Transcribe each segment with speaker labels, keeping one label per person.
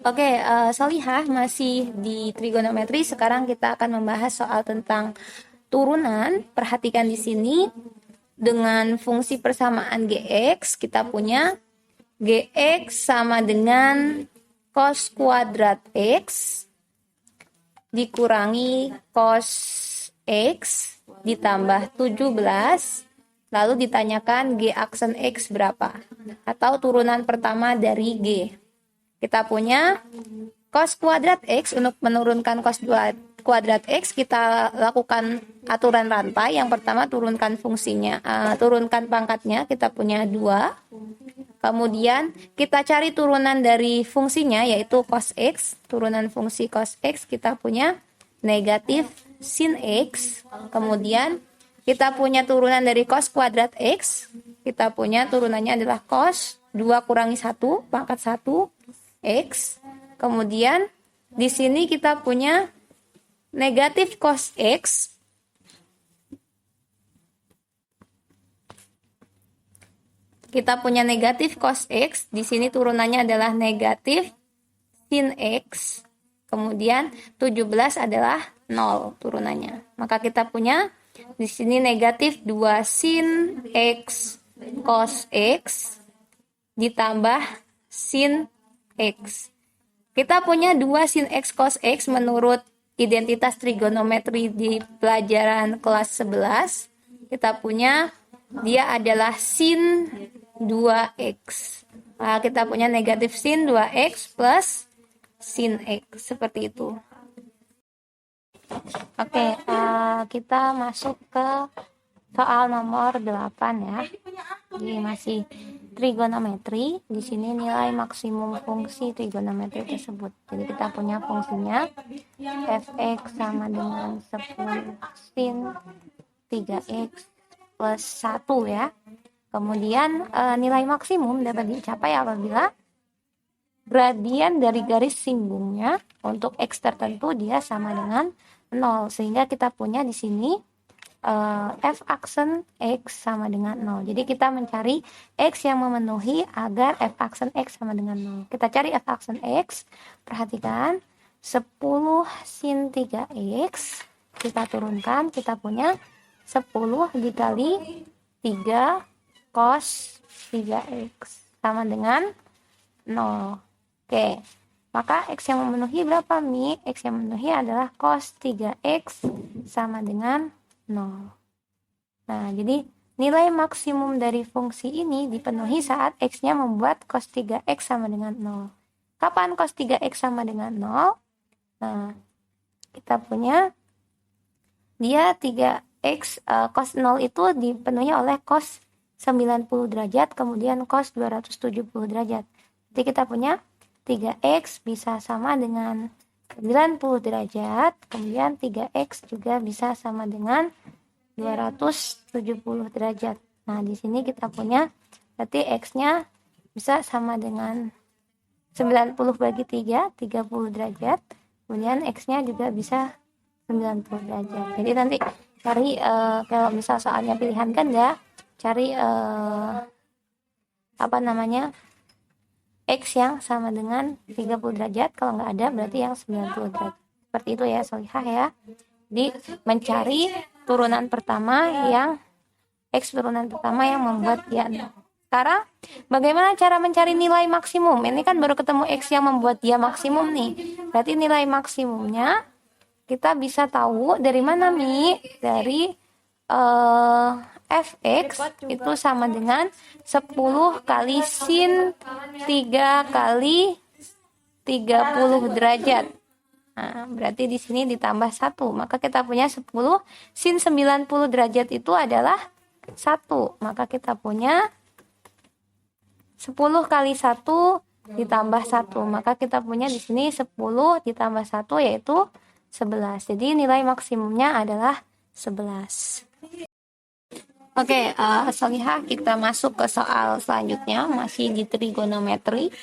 Speaker 1: Oke, Solihah masih di trigonometri. Sekarang kita akan membahas soal tentang turunan. Perhatikan di sini dengan fungsi persamaan gx kita punya gx sama dengan cos kuadrat x dikurangi cos x ditambah 17, lalu ditanyakan g aksen x berapa atau turunan pertama dari g. Kita punya cos kuadrat X. Untuk menurunkan cos kuadrat X, kita lakukan aturan rantai. Yang pertama turunkan fungsinya, turunkan pangkatnya, kita punya 2. Kemudian kita cari turunan dari fungsinya, yaitu cos X. Turunan fungsi cos X kita punya negatif sin X. Kemudian kita punya turunan dari cos kuadrat X. Kita punya turunannya adalah cos 2 kurangi 1, pangkat 1, X. Kemudian di sini kita punya negatif cos X. Kita punya negatif cos X. Di sini turunannya adalah negatif sin X. Kemudian 17 adalah 0 turunannya. Maka kita punya di sini negatif 2 sin X cos X ditambah sin X. Kita punya 2 sin X cos X menurut identitas trigonometri di pelajaran kelas 11. Kita punya dia adalah sin 2X. Nah, kita punya negatif sin 2X plus sin X. Seperti itu. Oke, kita masuk ke soal nomor 8 ya. Jadi masih trigonometri. Di sini nilai maksimum fungsi trigonometri tersebut. Jadi kita punya fungsinya fx sama dengan 10 sin 3x plus 1 ya. Kemudian nilai maksimum dapat dicapai apabila gradien dari garis singgungnya untuk x tertentu dia sama dengan 0. Sehingga kita punya di sini f aksen x sama dengan 0. Jadi kita mencari x yang memenuhi agar f aksen x sama dengan 0. Kita cari f aksen x. Perhatikan 10 sin 3x kita turunkan, kita punya 10 dikali 3 cos 3x sama dengan 0. Oke. Maka x yang memenuhi berapa, Mi? X yang memenuhi adalah cos 3x sama dengan 0. Nah, jadi nilai maksimum dari fungsi ini dipenuhi saat x-nya membuat cos 3x sama dengan 0. Kapan cos 3x sama dengan 0? Nah, kita punya dia 3x cos 0 itu dipenuhi oleh cos 90 derajat, kemudian cos 270 derajat. Jadi kita punya 3x bisa sama dengan 90 derajat, kemudian 3x juga bisa sama dengan 270 derajat. Nah, di sini kita punya berarti x-nya bisa sama dengan 90 bagi 3, 30 derajat. Kemudian x-nya juga bisa 90 derajat. Jadi nanti cari kalau misal soalnya pilihan ganda, cari x yang sama dengan 30 derajat. Kalau nggak ada berarti yang 90 derajat. Seperti itu ya, Solihah ya. Jadi mencari turunan pertama yang x turunan pertama yang membuat dia 0. Sekarang bagaimana cara mencari nilai maksimum? Ini kan baru ketemu x yang membuat dia maksimum nih. Berarti nilai maksimumnya kita bisa tahu dari mana, Mi? Dari fx itu sama dengan 10 kali sin 3 kali 30 derajat. Nah, berarti di sini ditambah 1. Maka kita punya 10 sin 90 derajat itu adalah 1. Maka kita punya 10 kali 1 ditambah 1. Maka kita punya di sini 10 ditambah 1 yaitu 11. Jadi nilai maksimumnya adalah 11. Oke, Solihah, kita masuk ke soal selanjutnya, masih di trigonometri.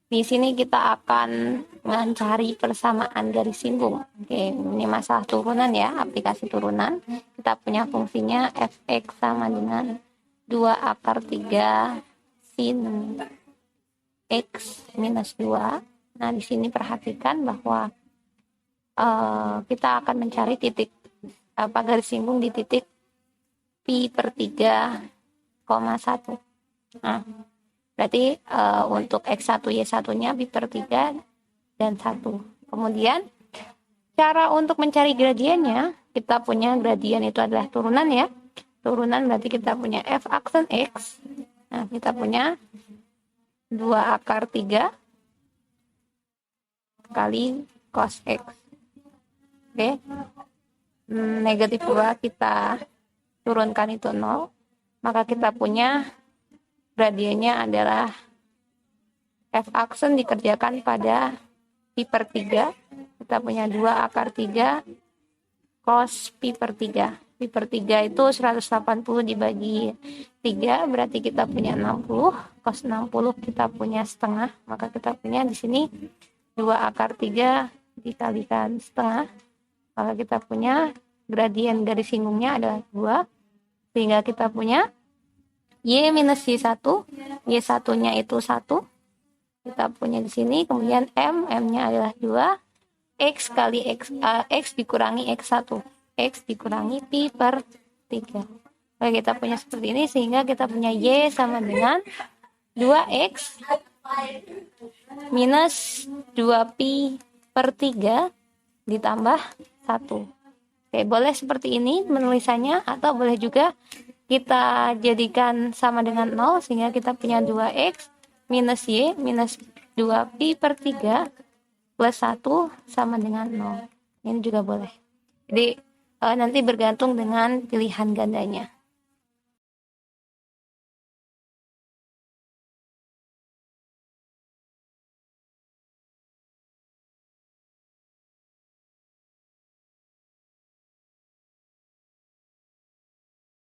Speaker 1: Di sini kita akan mencari persamaan garis singgung. Oke, ini masalah turunan ya, aplikasi turunan. Kita punya fungsinya fx sama dengan 2 akar 3 sin x minus 2. Nah, di sini perhatikan bahwa kita akan mencari titik garis singgung di titik pi per 3,1. Nah, berarti untuk X1 Y1-nya pi per 3 dan 1. Kemudian cara untuk mencari gradiennya, kita punya gradien itu adalah turunan ya. Turunan berarti kita punya F aksen X. Nah, kita punya 2 akar 3 kali cos X. Oke. Negatif 2 kita turunkan itu 0. Maka kita punya gradiennya adalah F aksen dikerjakan pada pi per 3. Kita punya 2 akar 3 cos pi per 3. Pi per 3 itu 180 dibagi 3, berarti kita punya 60. Cos 60 kita punya setengah, maka kita punya di sini 2 akar 3 dikalikan setengah. Maka kita punya gradien garis singgungnya adalah 2. Sehingga kita punya Y minus Y1. Y1-nya itu 1. Kita punya di sini. Kemudian M-nya adalah 2. X kali X, X dikurangi X1. X dikurangi pi per 3. Oke, kita punya seperti ini. Sehingga kita punya Y sama dengan 2X minus 2pi per 3 ditambah 1. Oke, boleh seperti ini menulisannya, atau boleh juga kita jadikan sama dengan 0, sehingga kita punya 2x minus y minus 2pi per 3 plus 1 sama dengan 0. Ini juga boleh. Jadi nanti bergantung dengan pilihan gandanya.